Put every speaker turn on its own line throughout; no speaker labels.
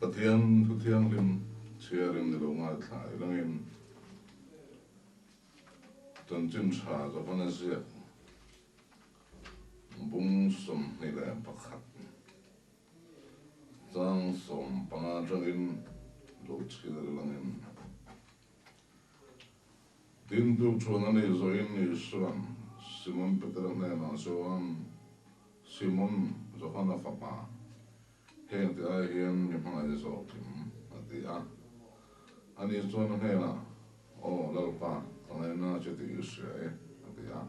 Pathian thu thiang lim sharing the long at high langin ton chin cha zo pana sia bung som ni la pakhat zang som panga jangin lo chhi la langin din du chona ni zo in ni suan Simon Peter na so Simon zo hana fapa heng te ai hian ni hmanga zo kim atia ani chona hena o lalpa anai na cheti ushe atia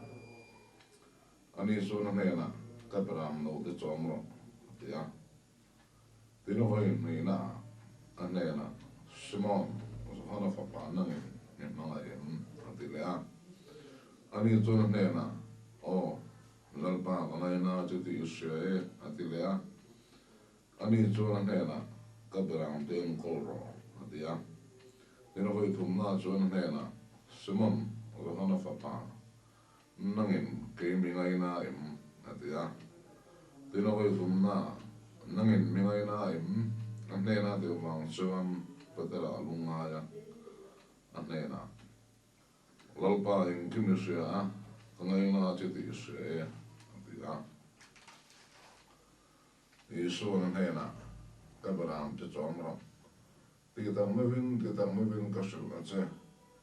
ani chona hena kapram no de chomro atia tino hoi ni na anena Simon zo hana fapa na ni hmanga em atia ani chona hena o lalpa anai na cheti ushe atia ani chuan hena kaperang ten kolro atia tino hoi thumna chuan hena Simon ro hana fapa nangin ke mingai na em atia tino hoi thumna nangin mingai na em anena de wang chuan patera lunga ya anena lalpa in kimisya kangai na cheti se atia Isuan hena kabaram te chomro tikitang mevin kasul ache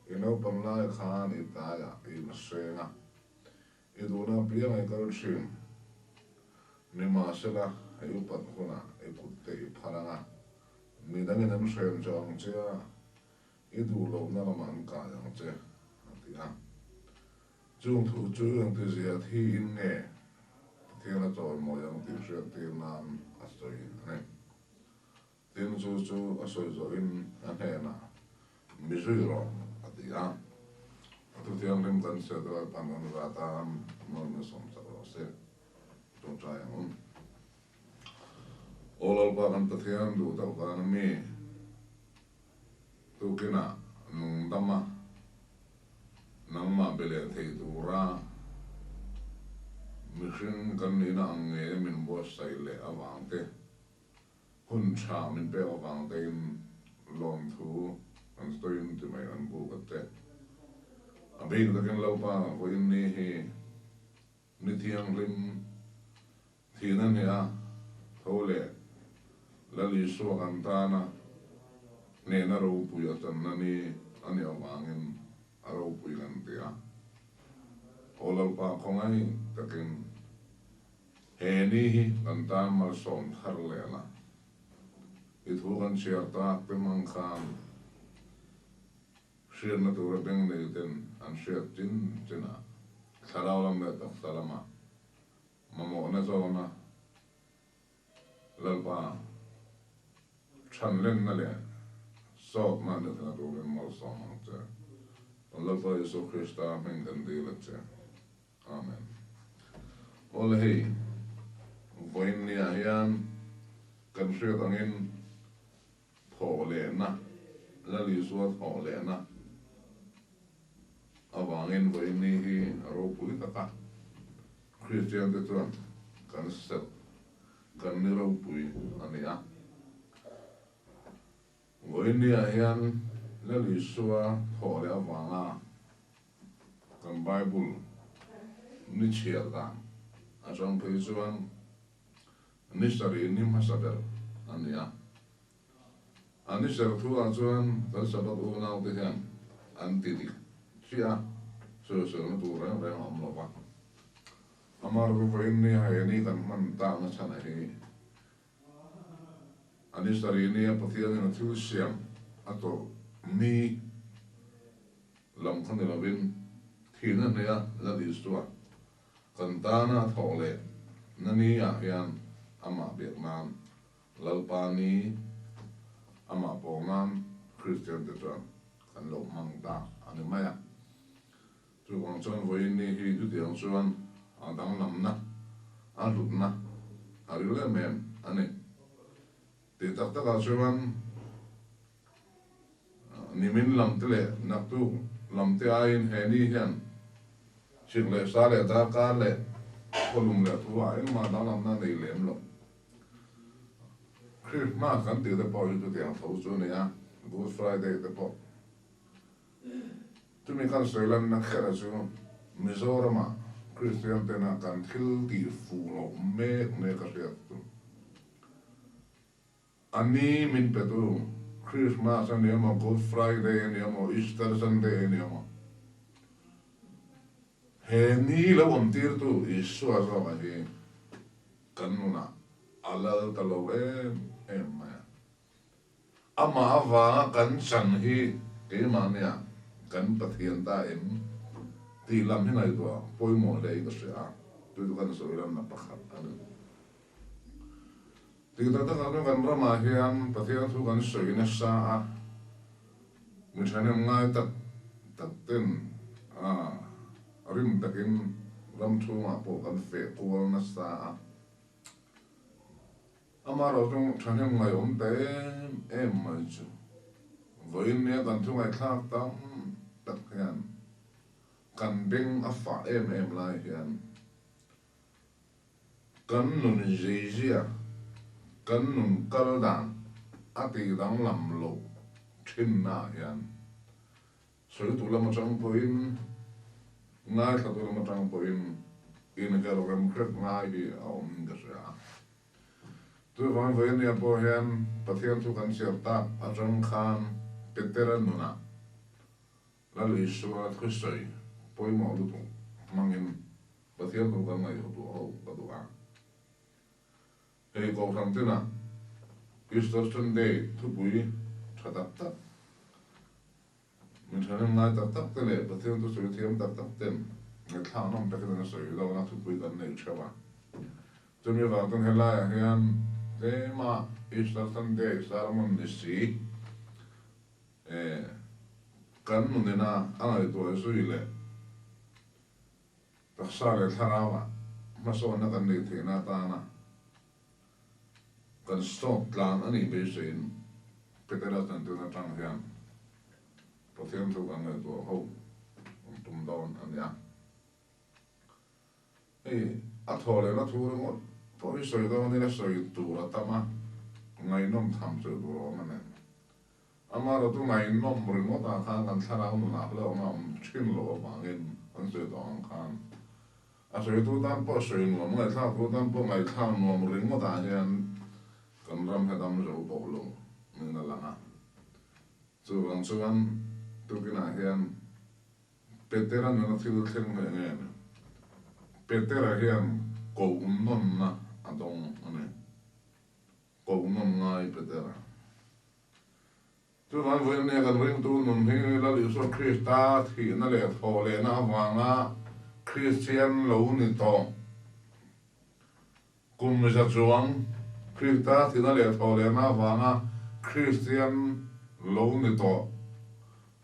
ino panlai khan itaya in senga iduna piang ikal chin nima sela ayupat kuna ikutte ipharanga midangin am sen chong chia idu lo na man ka yang che atia chung thu chung tu zia thi in ne Tiena toi mo yang ti se tienam asoi ne tien chu asoi zo in anena misuiro atia tu tiang lim kan se do pangon rata mo me som sa ro se to chai on olal pa kan tiang du ta kan mi tu kina nung dama nang ma bele thei tu ra Mission kan ina ang min boss saile awangte hun cha min pe awangte in lom thu an stoin tu mai an bu katte abin da kan laupa ko in ni he ni thiang lim thinan ya thole lali so kan ta na ne na ro pu ya tan na ni ani awangin aro pu kan te ya olal pa kongai takin heni kan tamal som tharlela ithu kan sierta pemang khan sier na tur beng nei ten an sier tin tina khalaw lam ta salama mamo na zona lalpa chanlen na le so man na tur mal som ta lalpa Yesu Krista men kan dilat Amen. Oleh voin ni ahian kan syöt angin pholena lali suat pholena awangin voin ni hi ropuli taka Christian de tuan kan set kan ni ropui ania voin ni ahian lali suat phole awanga kan Bible ni chiada asong pejuan ni sari ni masaber ania ani ser tu ajuan tal sabat una utehan antidik sia so na tu ra amlo ba amar bu ni hayani kan man ta na chana he ani sari ni pathian na tu siam ato mi lam khan la bin thina ne ya la distua Kantana thole nani ahian ama Vietnam lalpani ama pongan Christian de tuan kan lo mangta ani maya tu wang chuan voin ni hi tu tiang chuan adang namna arutna arile mem ani ti tak tak chuan nimin lam tele naktu lam te ain heni hian Sing le sa le ta ka le kolum le tu ai ma da nam na nei lem lo Christmas kan ti te po tu tiang thau chu ne ya Good Friday te po tu mi kan soilan na khara chu Mizoram Christian te na kan thil ti fu lo me ka riat tu ani min pe tu Christmas ani ama Good Friday ani ama Easter Sunday ani ama he ni lo om tir tu isu aso ka hi kan na alal talo em ma ama ava kan san hi ke ma ne kan pathian ta em ti lam hi nai to poi mo le ka sia tu kan so ram na pakhat anu ti ta ta kan rama hian pathian thu kan soi na sa a mi thane ngai tak tak ten rim takin ram thu ma po kan fe ko na sa ama ro tung thane ngai om te em mai chu voin ne kan thu ngai thak tam tak hian kan bing a fa em lai hian kan nun zia kan nun kal dan ati dang lam lo thin na hian soi tu lam chang poin ngai kha tu lam chang poin in ka ro ram khat ngai bi a om ga sa tu van voin ne po hian pathian tu kan ser ta a jang khan peteran nuna la li suwa khusoi poi mo lu tu mangin pathian tu kan ngai tu ho ka tu a ei ko tham te na Easter Sunday thu bui thatap tak min thane ngai tak tak te le pathian tu soi thiam tak tak ten ngai thla nom ta kan soi lo na thu bui kan nei chawa tu mi va tan hela hian te ma Easter Sunday sarmon ni si kan nu ne na angai to sui le tak sa le tharawa ma so na kan nei the na ta na kan stop tlan ani be sein petera tan tu na tang hian pathian thu kan ngai to ho tum don an ya a thole na thu ngo po i soi do ni la soi tu la tama ngai nom tham chu do ma ne ama ro tu ngai nom ringo ta kha kan thara nu na lo ma chin lo ma ngin an soi do an khan a soi tu tan po soi nu ma ngai tha tu tan po ngai khan nu ringo ta hian kan ram hedam zo bo lo ni na langa chu ang chuan tu kina hian petera na thil thleng nge nge petera hian ko non na adong ane ko non ngai petera tu van voin ne kan ring tu nun hi la li so Krista thi na le tho le na wanga Christian lo ni to kum ja chuang Krista thì nó liền thầu liền na vanga Christian lâu ni to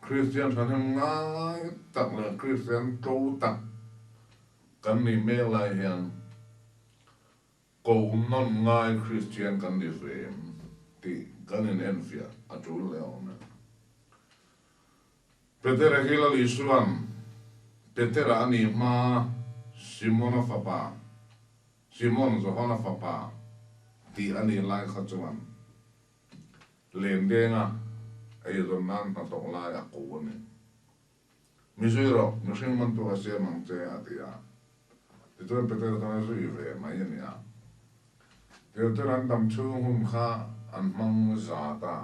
Christian thành hem ngai tak le Christian câu tak kan ni me lai hian câu non ngai Christian kan ni frem ti kan in enfia a tu le on Petera hila li suan Petera ani ma Simona fapa Simon Johana fapa ti ani lai kha chuan len denga ai ron nan ta to lai a ko ne mi zero no sin man to ase man te atia ti to peter ta zui ve mai ni a te to ran dam chu hum kha an mang za ta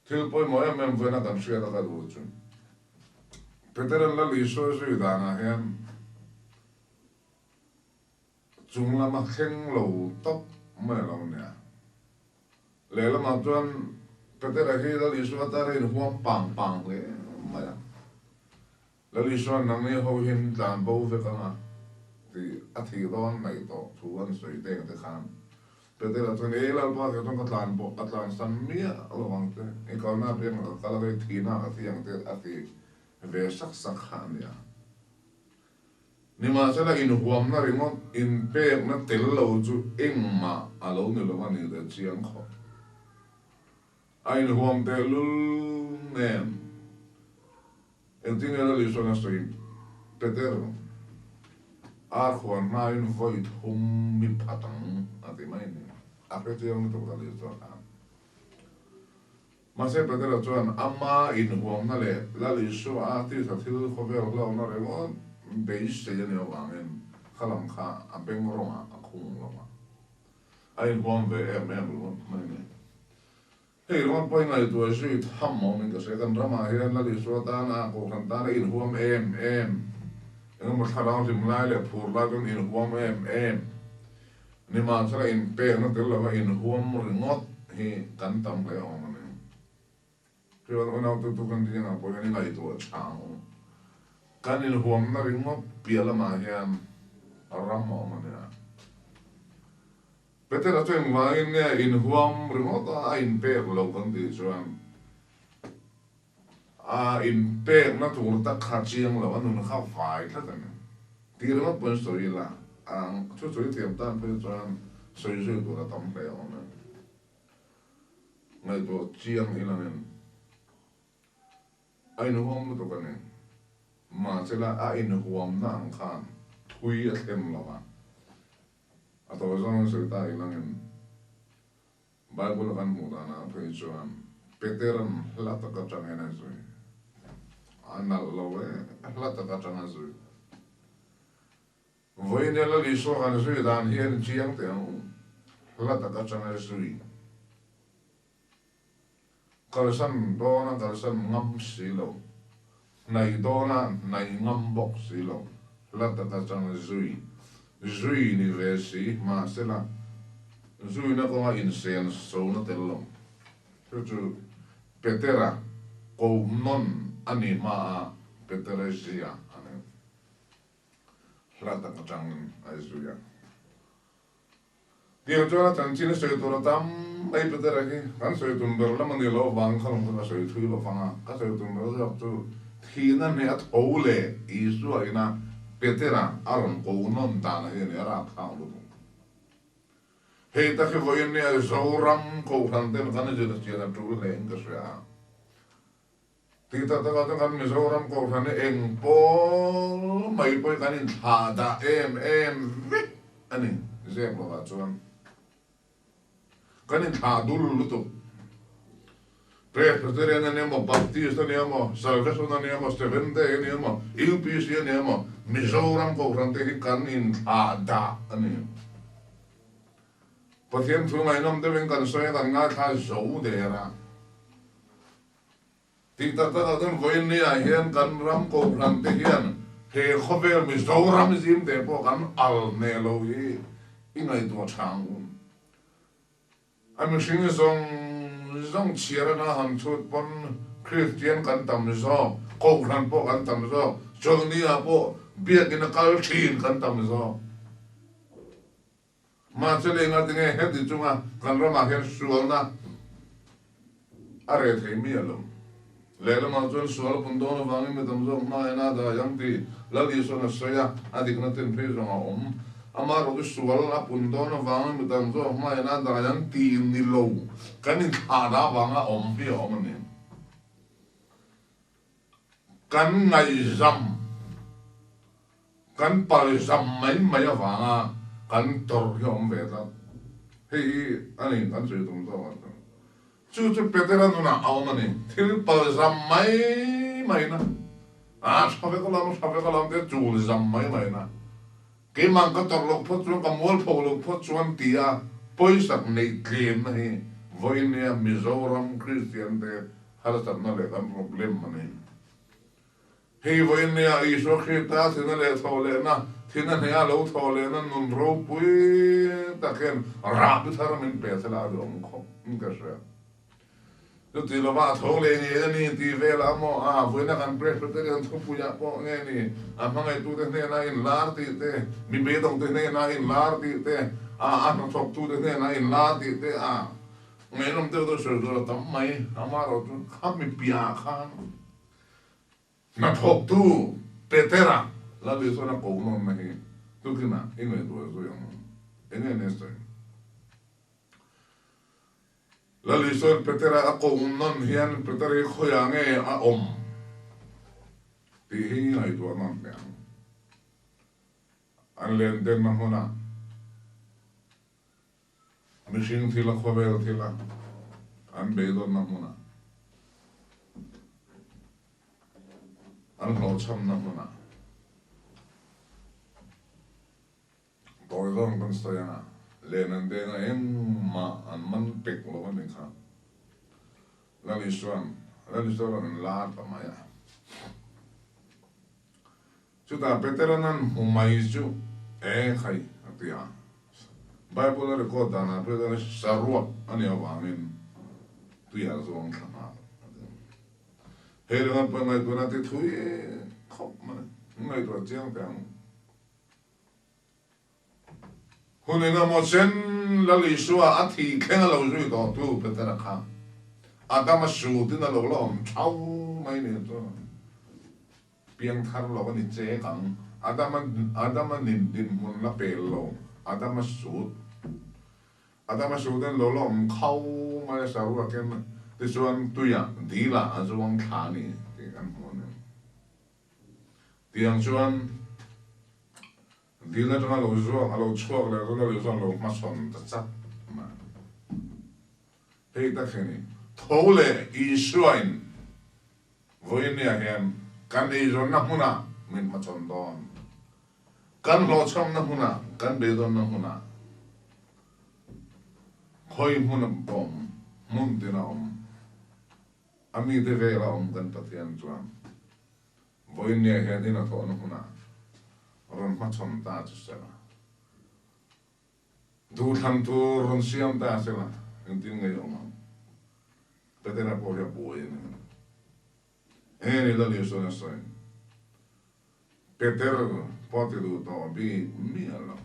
til poi mo em ve na kan sia ta ka du chu peter la li so zui da na hian chúng là mà khen lầu tóc mà lâu nè lẽ là mà tuan cái là khi đó lý số ta đây hoa bang lẽ mà là lý số năng này hậu hiện làm bao việc mà thì thì đó này to thu anh soi đen thì khám cái là tuan ấy là bao cái tuan cái làm bộ làm sắm mía ở vòng thế cái con nào biết mà cái là cái thì nào thì yang thì về sắc khăn ya ni ma sala in huam na ringo in pe na tel lo chu eng ma alo ni lo mani de chiang kho ai huam te lul nem en tinga la li sona stoi Peter a khon na in void hum mi patang ati mai ni Aku tu yang tu kali tu kan. Masa Peter tuan amma in huam na le lalu isu arti satil khober lo na le mo beis saja ni wangen kalam kha abeng ronga akung lo ma. Ai huam ve lo mana. Hei lo point na itu asyik ham mau ni kasi kan ramah hian lalu isu na ko kan ta in huam Yang masalah si mulai le pur la kan in huam Ni masalah in pe na tel la in huam ringot hi kan tam le om. Kaya orang tu kan dia nak boleh ni lagi tu cang. Kan ini huam na ringo piala mahian ram mau mana. Betul lah tu yang lain ni in huam ringo ta in pe kalau kan di cuan. In pe na tu tak kaciang lawan nu nak fai tak kan. Di ringo pun story lah. Tu story tiap tahun pun cuan story tu lah tampil mana. Ngai tu ciang hilangin. Ai nu huam tu kan ni, macam ai nu huam na angkan, thui atem lawa. Atau zaman cerita ilangin, Bible kan mudana perjuangan, Peteran lata kacangan azui, anal lawe lata kacangan azui. Voi ni la liso kan azui dan hien ciang temu, lata kacangan azui. Kalsan dona kalsan ngam silo, nai dona nai ngam bok silo, lata kacang zui ni versi masela zui na ko insen so na tello, tu petera ko non ani ma petera sia ane, lata kacang azuya. Dia tu lah cancin saya tu tam, ai betul lagi. Kan saya tu berla mandi lo bang kalau kita saya tu lo fanga, kan saya tu berla tu hina ni at ole isu ina petera aron ko non tanah ini era kau lu. Hei tak kau ini ada seorang kau kanten kan jelas jelas tu le enggak saya. Kita tak kan seorang kau kan engpol mai poi kan in hada ani saya mau cuman. Kanin hadul luto. Presbyterian ni mo, Baptist ni mo, Salvation ni mo, Seventh Day ni mo, UPC ni mo, Mizoram ko rante kanin ada ani. Patien tu mai nom deveng kan soya kan nga ka zo de ra. Tita ta don voin ni ahian kan ram ko rante hian. He khover Mizoram zim de po kan al ne lo hi. Ingai tu chang. Anh sinh dòng chia ra hàng chút pon Christian kan tam zo, câu han po kan tam zo, chong ni apo biar kena kal chin kan tam zo. Macam ni ngat ni het di cuma kan ramah yang sual na, are thei mi alom. Lele macam sual pun dono wangi me tam zo na ada yang di lagi so na soya adik na ten pe zo om. Amar itu sual na pundono wangan betam so ma ena dayan tin ni lo kanin ada wanga pi om ni kan ngai zam kan pal zam mai wanga kan tor yom beta hei ani kan so tum so chu petera na om ni til pal zam mai na sabe kolam de chu zam mai na cái mang cái tọt lộc phốt chuan cái mual phô lộc phốt chuan tia poi sak nei tlem hi voinia Mizoram Christian de halasat na le kan problem mani hei voinia iso khita thina le thole na thina hea lo thole na nun ro pui taken rap thar min pe sala dom kho ka sha tu lo va thole ni ti vela mo voina kan presbyterian thu puya po nge ni amang tu te na in lar ti te mi be dong te na in lar ti te an thok tu te na in lar ti te nge nom te do so do tam mai amaro tu kham mi pia khan na thok tu petera la bi so na ko no na hi tu kina ine do so yang ine nesto lalu iso petera ako non hian petera khoyange om tihi ai tu non pe an len den na hona mishing thila khovel thila an beidon na muna an lo cham na muna toizon kan stoyana lenan de na em ma an man pek lo man kha lali suan la pa maya chuta peteranan humai chu khai atia Bible record dana petera sarwa ani awangin tuya zong khama heran pa ngai tuna te thui khop man ngai to chiang tang hunena mo chen lali suwa athi khenga lo zui to tu petera kha adama su tina lo lo chau mai ne to piang thar lo ni che kang adama nin din mun la pe lo adama su den lo lo khau mai sa ru ken ti suan tu ya di la azuang kha ni ti kan mo ne tiang suan di la tona lo zo alo chua la lo zo lo ma son ta cha ma hei ta kheni thole I suain voin ya hen kan ei zon na huna min ma chon don kan lo chom na huna kan be don na huna khoi huna bom mun de na ami de ve la kan pathian chuan voin ya hen ina to na huna ron ma chom ta chu sa du tham tu ron siam ta se la en tin ngai oma petera po ya boy ne la le so na so Peter poate du to bi mi ala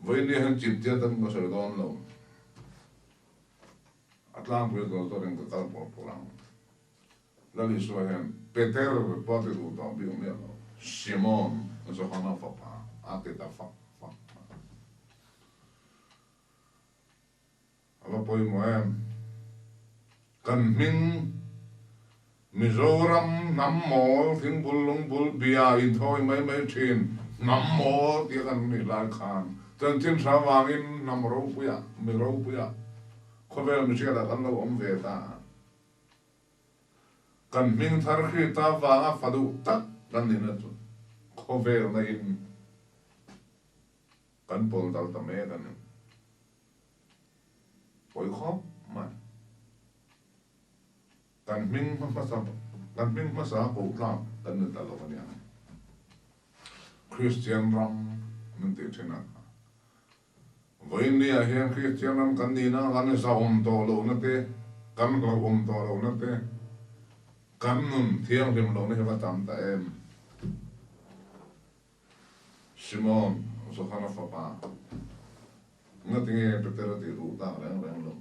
voi ne han chip tia tam ko so don lo atlam pu do to ren ko tal po la la le so han Peter poate du to bi mi ala Simon so hana fa pa ate ta fa ava poi mo kan min Mizoram nam mol thing bulung bul bia in thoi mai thin nam mol ti kan ni la khan tan tin sa wangin nam ro puya mi ro puya khovel mi sia da kan lo ve ta kan min thar khi ta wanga fadu tak kan ni na tu khovel na in kan pol dal ta me kan poi khop ma kan min masa ko lam kan ta lo kan ya Christian ram min te thena voi ni a hian Christian ram kan ni na kan sa to lo na te kan lo to lo na te kan nun thiang rim lo ni ha tam ta em Simon so khana fa pa na tinge petera ti ru ta rang lo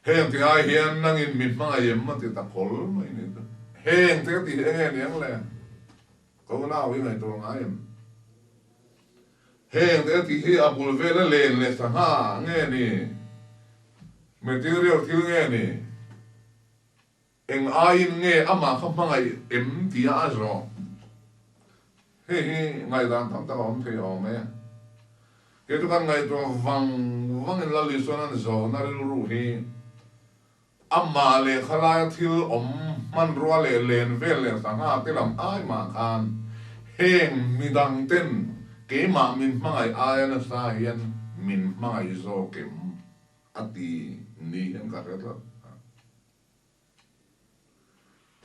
heng ti ai hian nangin mit ma yem ma ti ta khol mai ni heng te ti heng yang le ko na wi ngai to ngai heng te ti hi abul vela len le sa ha nge ni material ti nge ni eng ai nge ama kha ma ngai em ti a zo he ngai dan tam ta om the om me ke tu kan ngai to wang in la li so nan zo na ru hi amma le khala thil man ruwa le len vel le sanga te lam ai ma khan heng midang ten ke ma min mangai ai na sa hian min mangai zo kem ati ni en ka ra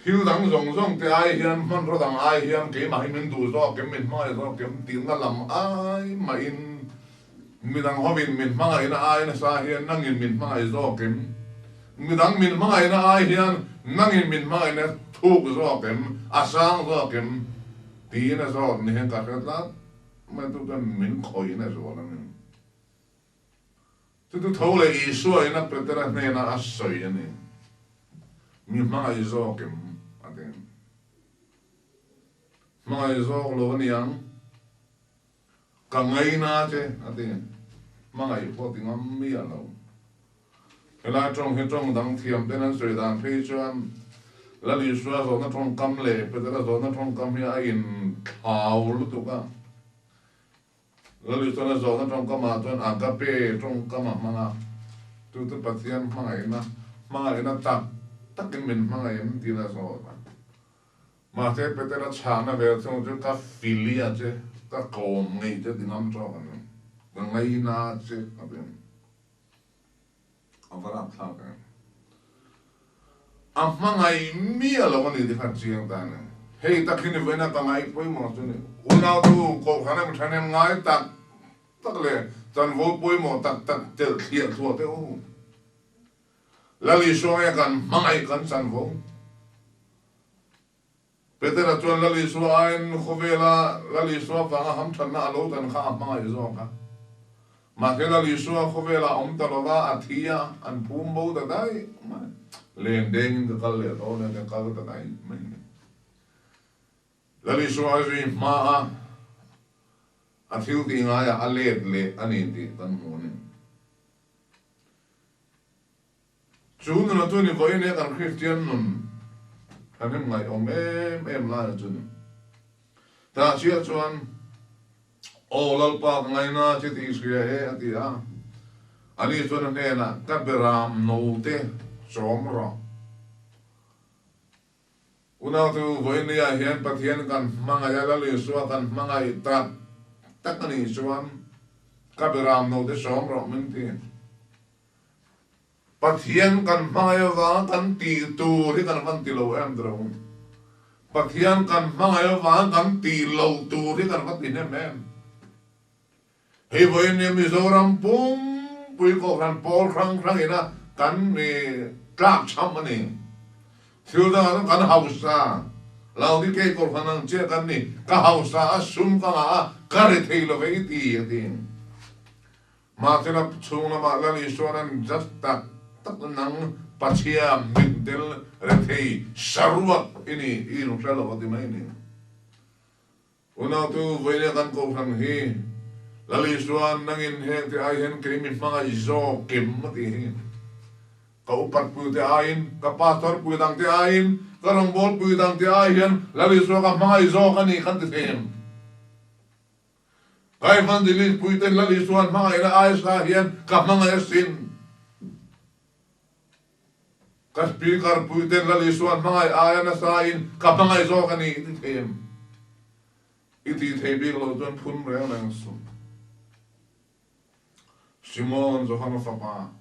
thil dang zong te ai hian man ro dang ai hian ke ma min du zo kem min mangai zo kem tin na lam ai ma in midang hovin min mangai na ai na sa hian nangin min mangai zo kem midang min mangai na ai hian nangin min mangai na thuk zo kem asang zo kem ti na zo ni hen ka khatla ma tu kan min khoi na zo na min tu thole I suai na pretera ne na asoi ni min mangai zo kem aten mangai zo lo ni yang ka ngai na che aten mangai po ti ngam mi alo la trong he trong dang thiam ten an soi dan phei chuan la li sua zo na trong kam le pe da zo na trong kam hi a in khau lu tu ka lalu tuan zo na trong kama tuan agape trong kama manga tu pathian manga ina takin min manga ina tina zo ma te petera chana ve chung chu ka filia che ka kom ngai che dinam cho kan ngai na che abin avara tha ka amangai mi alo ni di khat chiang ta ne hei takin ve na ka ngai poi mo tu ne unau tu ko khana mu thane ngai tak le chan vo poi mo tak tel thia thua te o lali so ya kan mangai kan chan vo Petera tuan lali so ain khovela lali so fa ham thana alo tan kha mangai zo ka ma ke lali so khovela om talova athia an phum bo da dai len deng de kal le o ne kal da dai lali so ai ma athil ti nga ya alet le ani ti tan mo ne chu na tu ni ko ne kan Christian nun anh em ngày ông em lại rồi ta chia chuan ô lal pa ngày na chỉ thì sửa thì anh ấy chuan này là các beram nô te xóm rồi unau tu với này hiện pathian kan mangai la li suwa kan mangai ta tak ani chuan các beram nô te xóm rồi mình thì pathian kan mangai wa kan ti tu ri kan van ti lo em dro pathian kan mangai wa kan ti lo tu ri kan van ti ne men hei voi ne Mizoram pum pui ko kan pol krang ina kan ni tlak cham ani thil da kan hausa lau di ke ko phanang che kan ni ka hausa sum ka ka re thei lo ve ti tin ma tena chunga ma la li sonan just tak nang pachia mindel rethei sarwa ini inu salo di maini una tu vele kan ko phang hi lali suan nangin he te ai hen krimin manga zo kem mati hi ka upat pu te ain ka pastor pu dang te ain ka rong bol pu dang te ain lali suan ka manga zo kan ni kan te them kai van dilis pu te lali suan manga ina ai sa hian ka manga sin kas pilkar puiten lali suan mangai ayana sain kapangai zo kani item iti tebi lo don pun re nang su Simon zo hano fapa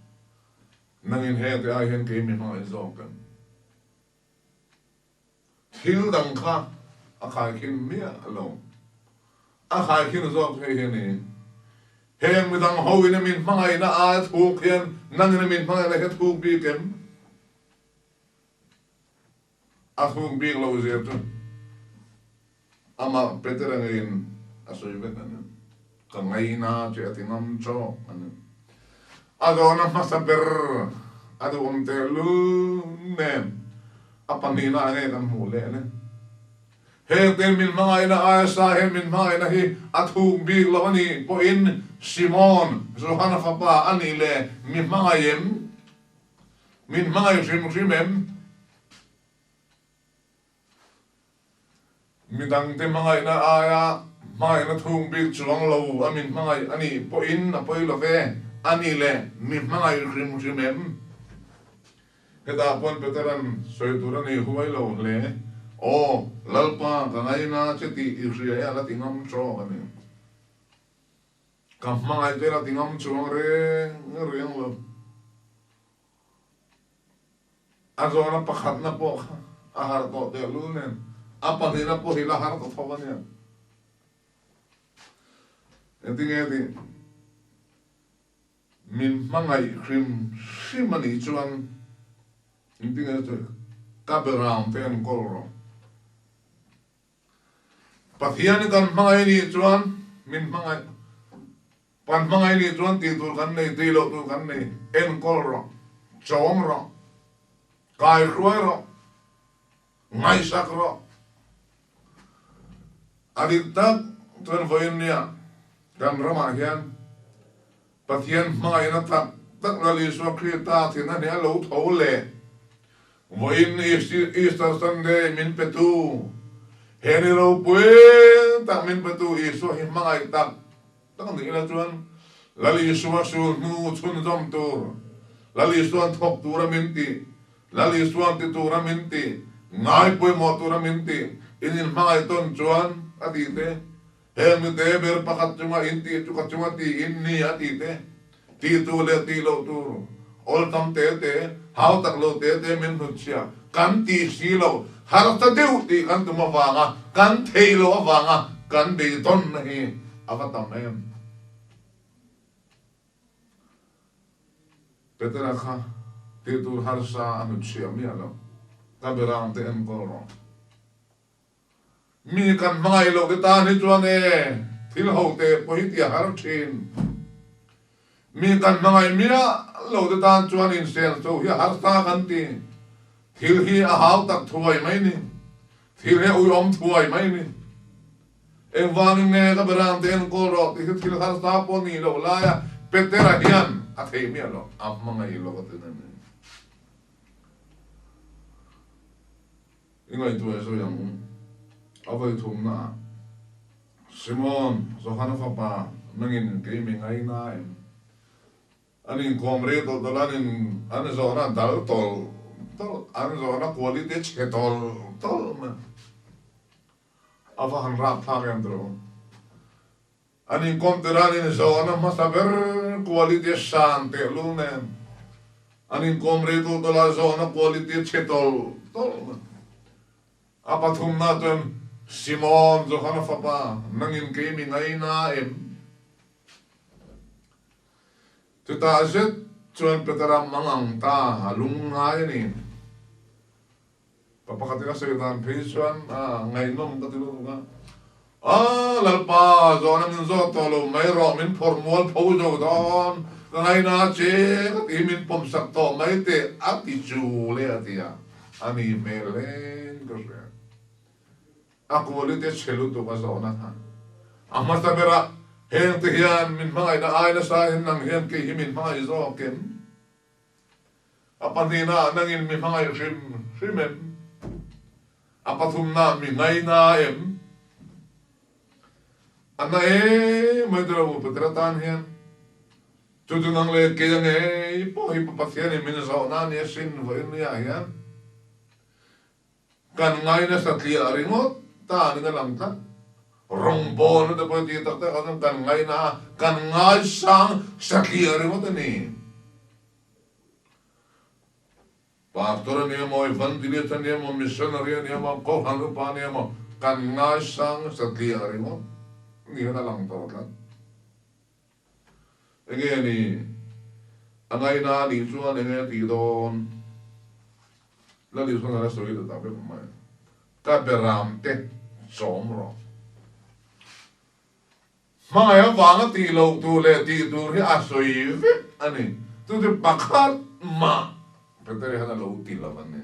nangin he te ai hen ke mi mangai zo kan thil dang kha akai kin mia alo akai kin zo ke he ni heng mi dang ho in min mangai na a thuk hian nangin min mangai la he thuk bi kem Afung big lo zertu ama petera ngin asoy betan kangai na che atinam cho an adona masaber adu telu nem apanina nge kan mule ne he ten min mangai na asa he min mangai na hi athung big lo ni po in Simon Johana fapa anile min mangayem min mangay rimem midang te mangai na aya mai na thung big chuang lo amin mangai ani po in na poi lo ve ani le mi mangai rimem heda pon peteran soi turani huai lo le o lalpa kangai na cheti Israel la tingam cho ani kam mangai te la tingam chuang re ngriang lo azona pakhat na po ahar to de lunen apa nila po hila harap at hawa niya. Enti min mangay krim simani chuan enti kaberam ten kolro. Pathian kan mangay ni chuan min mangay pan mangay ni chuan titul kan ni tilo tu kan ni en kolro chom ro kai kruay ro ngai sak ro Aditak tuan voin niya dan ramah hian pathian mai na tak lali so krita thina ne lo thole voin Easter Sunday min petu heni ro puen tak min petu iso hi mangai tak ตั้งนี่ละจวนลลิสวาสูนูชุนจอมตัวลลิสวนทบตัวมินติลลิสวนติตัวมินติง่ายป่วยหมดตัวมินติอินินมาไอต้นจวนอดีตเฮมิเตเบรปักจุมาอินติจุกจุมาตีอินนี่อดีตตีตัวเลตีโลตัวออลตัมเตเตหาวตักโลเตเตมินหุเชียกันตีสีโลหาร์ตเดียวตีกันตัวมาฟังกันเทโลฟังกันดีต้นนี่อาวัตามเอ็มเปตระค่ะตีตัวฮาร์ซาอนุเชียมีอะไรกันเบรามเตเอ็มก็รอมีกันไม่โลกตาในจวนเอทิลหูเตปหิตยาฮาร์ชินมีกันไม่มีนะโลกตาจวนอินเซนโซฮิฮาร์ซากันตีทิลฮีอาหาวตักถวยไหมนี่ทิลฮีอุยอมถวยไหมนี่เอ็งวานิเนกับรามเตนโกรอที่ทิลฮาร์ซาปนีโลลายเปเตระฮิยันอาเทมีอะไรอับมังไงโลกตาเนี่ยยังไงตัวเอโซยังเอาไปทุ่มนะซิมอนโซฮานาฟาปานั่งอินเกมยังไงนะอันนี้คอมเรตตัวละนี่อันนี้โซฮานาดาวตอลอันนี้โซฮานาคุณลิเดชเฮตอลนะอาฟาฮันรับทางยันตรออันนี้คอมเตอร์นี่โซฮานามาสเบอร์คุณลิเดชซันเตลูเนอันนี้คอมเรตตัวละโซฮานาคุณลิเดชเฮตอลนะอาปัทุมนาตุนซิมอนโซฮานาฟาปานั่งอินเกมยังไงนะจุดตาเจ็ดชวนเปตรามมังตาลุงไงนี่ปะปะกัติกาเสด็จเพชวนไงน้องกัติลุงกันลัลปาโซนัมินโซตอลุไม่รอมินพอร์มัวพูโจดอนไงน่าเจ๊กัติมินปมสักโตไม่เตะอัติจูเลอติยาอันนี้เมเลนก็เสียaku lihat dia celu tu pasal orang ha. Amat sabera hen tihian min mai na ai na sa hen nang hen ki himin mai zo ken. Apa ni na nangin min mai shimem. Apa thum na min ngai na em. Ana mai dra mo petratan hen. Tu nang le ke yang po hi pa pathian min zo na ni sin vo ni ya. Kan ngai na sa tlia ringot ta ni lang ta rong bon na po ti ta kan ngai na kan ngai sang sakhi ari mo ni pastor ni mo evangelist ni mo missionary ni mo ko hanu pa ni mo kan ngai sang sakhi ari mo ni na lang to ta ege ni angai na ni chuan ege ti don la di chuan na story ta pe mai ta beram te som ro mai wang ti lo tu le ti tu ri asoi ve ani tu de bakhat ma petere hana lo ti la vanne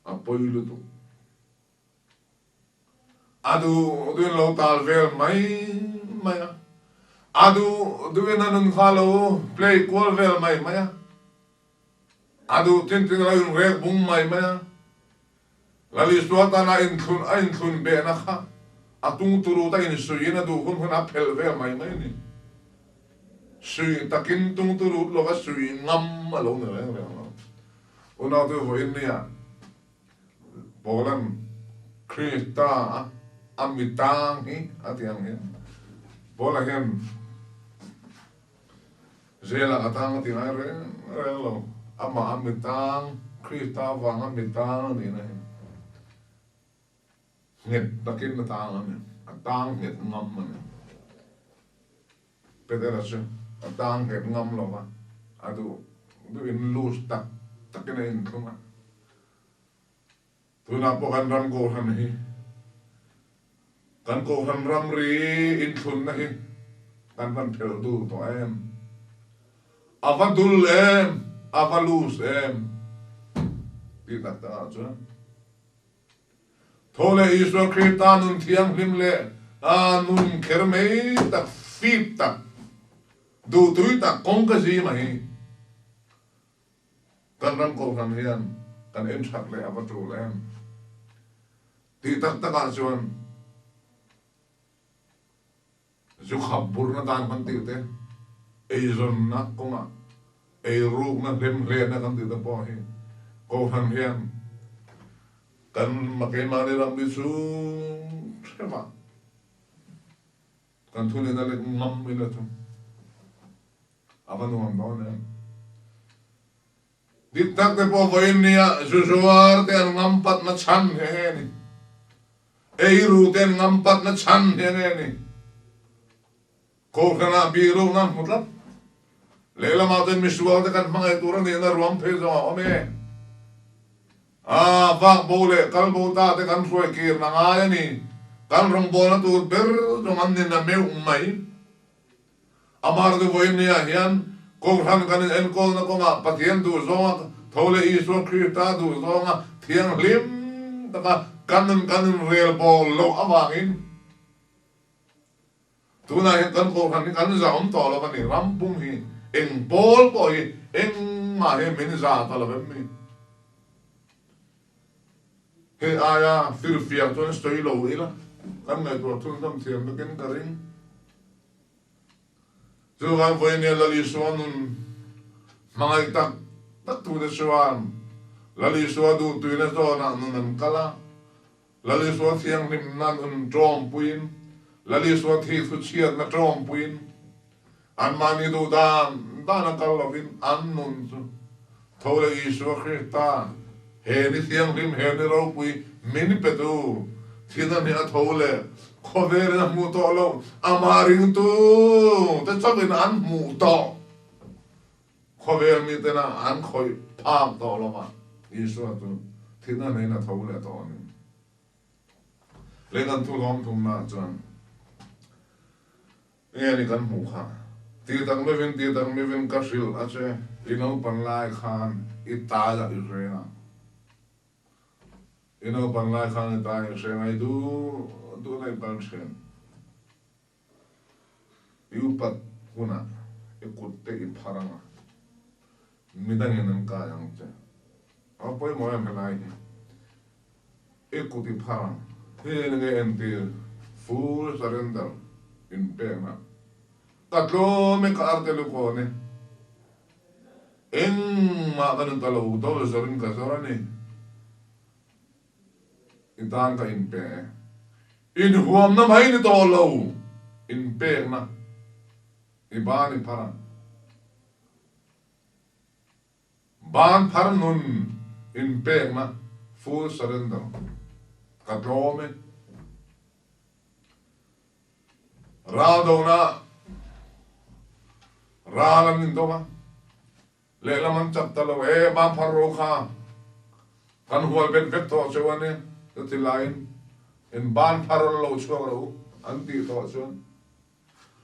apoi lu tu adu du lo tal vel mai adu du na nun khalo play call vel mai adu tin la un re bung mai Lalu suatu na inklun be na ka atung turu ta in suyi na du hun apel ve mai ni suyi takin tung turu lo ka suyi ngam alo na re una tu vo in ya bolan krista amitang hi atiang hi bola hen zela atang ti na re lo ama amitang krista wang amitang ni na Ngit takin na tang ngit ngam man pedera se tang ngit ngam lo ba adu du in lose takin in kuma tu na po kan ram ko han hi kan ko han ram ri in thun na hi kan van thel du to avadul avalus ti ta ta chu Thole Israel Krita nun thiam himle nun kermei ta fit ta du tui ta kong ka zi mai kan ram ko kan hian kan en chat le avatu le ti tak ta ka chuan Dù khắp bùr na đàn khăn tiêu tế ấy dồn na công ạ ấy rụt na lem lem na khăn tiêu tế bỏ hi cô thằng hiền cần mà cái mà đi làm đi xuống thế mà cần thu lên là ngâm bên đó thôi à vẫn ngâm đó nè đi tắc cái bộ vay nia zuzuar tên ngâm pat na chan he ni ấy rụt tên ngâm pat na chan he ni cô khana biru na một lắm lấy làm áo tên misual thì cần mang cái túi này na ruộng phê rồi ông ấy vang bố lệ cal bố ta thì cần xuôi kia na ngay ni kan rong bố na túi ber trong anh nên là mèo mày amar cái vui này hiền cô khăn cần en cô na cô mà bắt hiền túi rồi thâu lệ isu Krista túi rồi mà thiêng lim ta cần real ball lâu avangin tu na hiện cần cô khăn cần giả ông tỏ là cái này ram bung hi en ball boy en mà he mình giả ta là bên mình he aya Philadelphia tu stoi lâu ý là kan ngai tu thun tam thiam cái cái ring chu gan voi ne la li suan nun mangai tak tu de suan la li suan du tu ne zo na nun kala la li suan thiang nim nan un trom puin la li suan thi thu chiat na trom puin an mani du dan na kal lovin an nun chu thole Isu Krista he ni thiang rim he ni ro pui min petu thina ni a thole khover na mu to lo amaring tu ta chobin an mu to khover mi te na an khoi pham to lo ma Isu tu thina nei na thole to ni lên ăn thu lom thùng na chuan nghe ni kan mu kha ti tang me vin ka sil a che ino pan lai khan i ta la i re na ino pan lai khan i ta i se ngai du nei pan chen yu pat huna e kut te i pharanga midang en ka yang che a poi mo em lai e kut i pharang he nge en ti full surrender in pena tatlo me ka arte lo ko ne en ma kan talo do zorin ka zorani itan ka in pe in huam na mai ni to lo in pe na ibani para ban par nun in pe na full surrender tatlo me radona ralan nin to ma le laman chap talo e ba pharo kha kan hual bet vet to chewane ti line in ban pharo lo choro anti to chon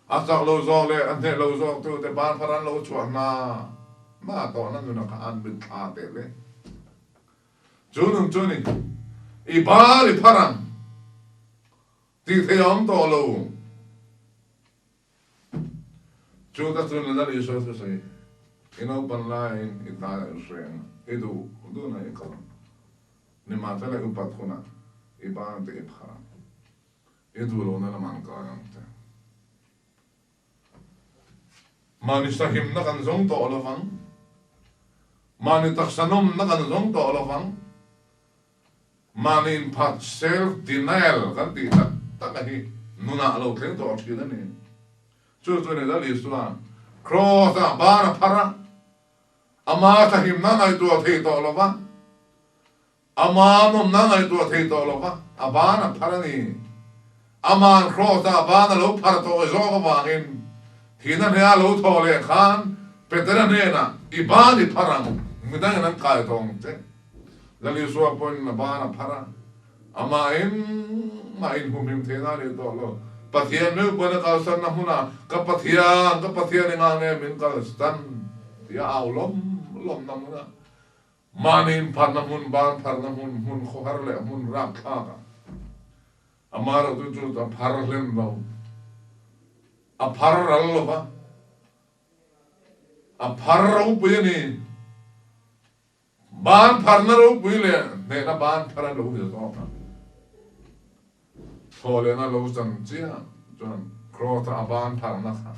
asak lo zo le ante lo zo tu te ban pharan lo chwa na ma to na nu na ka an bin tha te le chunum chuni i bari pharan ti the om to lo chu ta tun na li so so sai ino pan line i ta sren i du na i ka ni ma ta le upat khuna i ba te i phara i du lo na man ka yang te mani sa him na kan zong to lo wang mani tak sanom na kan zong to lo wang mani in pat self denial kan ti ta ka hi nuna lo thleng to thi na ni chu ne da li suwa cross a ba na phara ama ta him na ngai tu thei to lo wa ama nom na ngai tu thei to lo wa aba na phara ni ama cross a ba na lo phara to zo ko wa in thina ne a lo tho le khan petra ne na i ba ni phara mi da na kai tong te la li suwa pon na ba na phara ama in ma in hum him the na le to lo pathian me upana ka san na huna ka pathian nga ne min ka stan ya aulom lom na muna manin par na mun ban par na mun khohar le mun rak kha ka amara tu chu ta phar lem no a phar ral lo ba a phar ro pu ni ban phar na ro pu le ne na ban phar lo de to ka Thole na lo san chia chuan cross ta aban phang na kha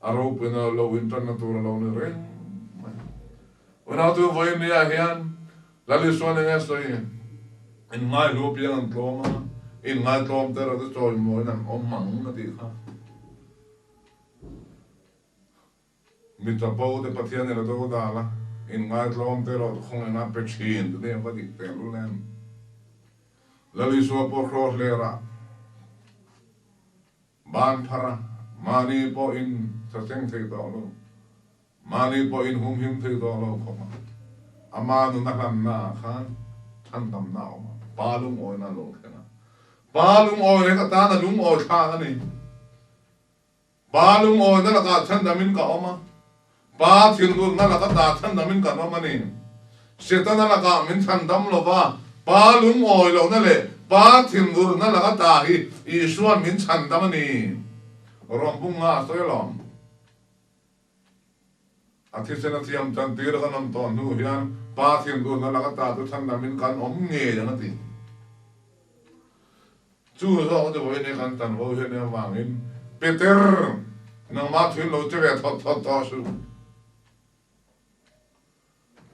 aro pina lo winter na tur lo ni ren una tu voi ni a hian la li so ne so in ngai lo piang an tloma in ngai tlom ter a to mo nan om mang na ti kha mi ta po de pathian ne lo da la in ngai tlom ter o khong na pe chin de va dik te lu len la li so po cross le ra ban phara mani po in sa seng thei to lo mani po in hum him thei to lo khoma ama nu na kan na khan than dam na ma palung oi na lo khena palung oi ne ka ta na lum oi kha na ni palung oi na ka than damin ka oma pa thin ru na la ka ta than damin ka no ma ni setan na ka min than dam lo ba palung oi lo na le pa thin ru na la ka ta hi isuan min chan dam ni rom bung nga so lom athisen athiam chan tir ka nam ton nu hian pa thin ru na la ka ta tu than damin kan om nge ya na ti chu so de voi ne kan tan vo he ne wangin peter nang ma thin lo che ve thot thot to su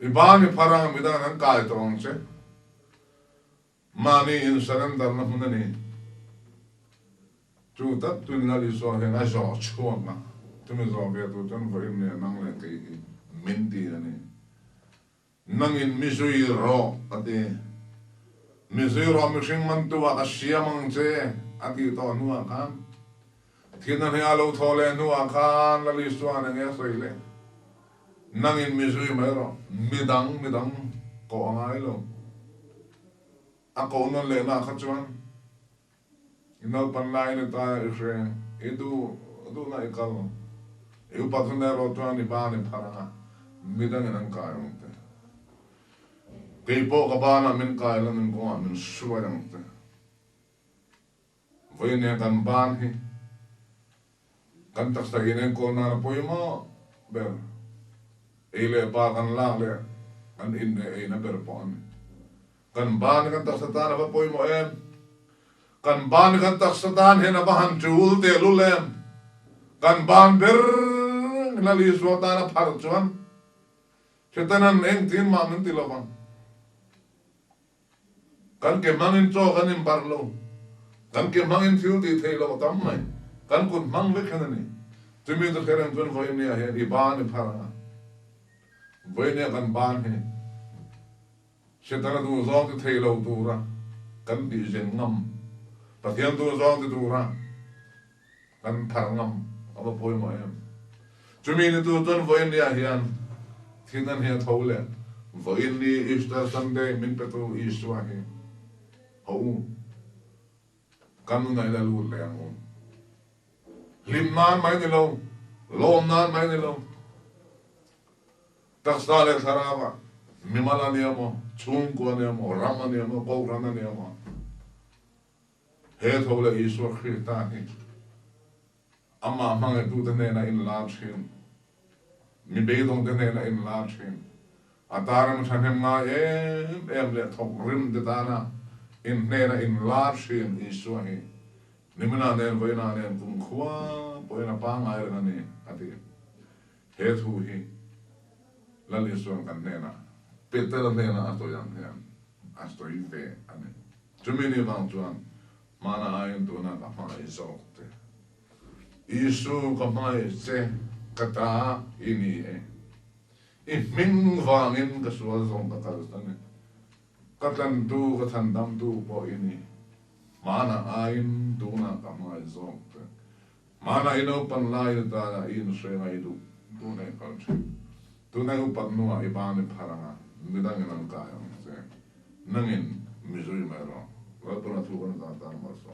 ibani parang midang nan kai tong che mani in surrender na hunani chu tat tun la li so he na jo chuang na tu me zo ve tu ton voi ne nang le ke min ti ani nang in misui ro ate misui ro mi sing man tu wa ka sia mang che ati to nu a kan thiên an he alo thole nu a kan la li so an nge so ile nang in misui mai ro midang ko angai lo a ko non le na kha chuan ino pan lai ne ta re edu na ikal eu patun ne ro chuan ni ba ne phara midang nan ka ro te ke po ka ba na min ka la min ko min suwa dang te voi ne kan ban hi kan tak sa ine ko na poi mo ber ele ba kan la le an in ne na ber pon kan ban kan tak sa ta na poi mo em kan ban kan tak sa tan he na ba han chul te lu lem kan ban ber na li so ta na phar chuan chetanan eng tin ma min ti lo ba kan ke mangin cho kan im bar lo kan ke mangin thiu ti thei lo tam mai kan kun mang ve khan ni tumi to kherang chon voi ne he i ban ni phara voi ne kan ban he chetana du zong ti thei lo tu ra kan di zen ngam pathian tu zong ti tu ra kan phar ngam aba poi mo em tumi ni tu ton voi ne hian thinan he thole voi ni Easter Sunday min pe tu iswa he ho kan na ila lu le ang lim nan mai ni lo lom nan mai ni lo tak sta le sarava mimala ni mo chung ko ni mo rama ni mo ko rana ni mo he thole iswa khita ni amma mang tu de na in la chin mi be dong de na in la chin ataram thanem nga em le thok rim de dana in nena in large in iswa hi nimana nen voina nen kum khwa poina pa ngai na ni ati he thu hi la li so kan nena peter nena ato yang hian asto ife ane tumini bang chuan mana ain tu na ka ma iso te isu ka mai se kata ini in ming wangin ka sual zong ka kalstane katan tu ka thandam tu po ini mana ain tu na ka mai zong te mana ino pan lai ta in se ngai du tu ne kalchi tu na upat nuwa ibane pharanga midang nan ka yang se nangin mizui mai ro wa tu na tu kan ta ta ma so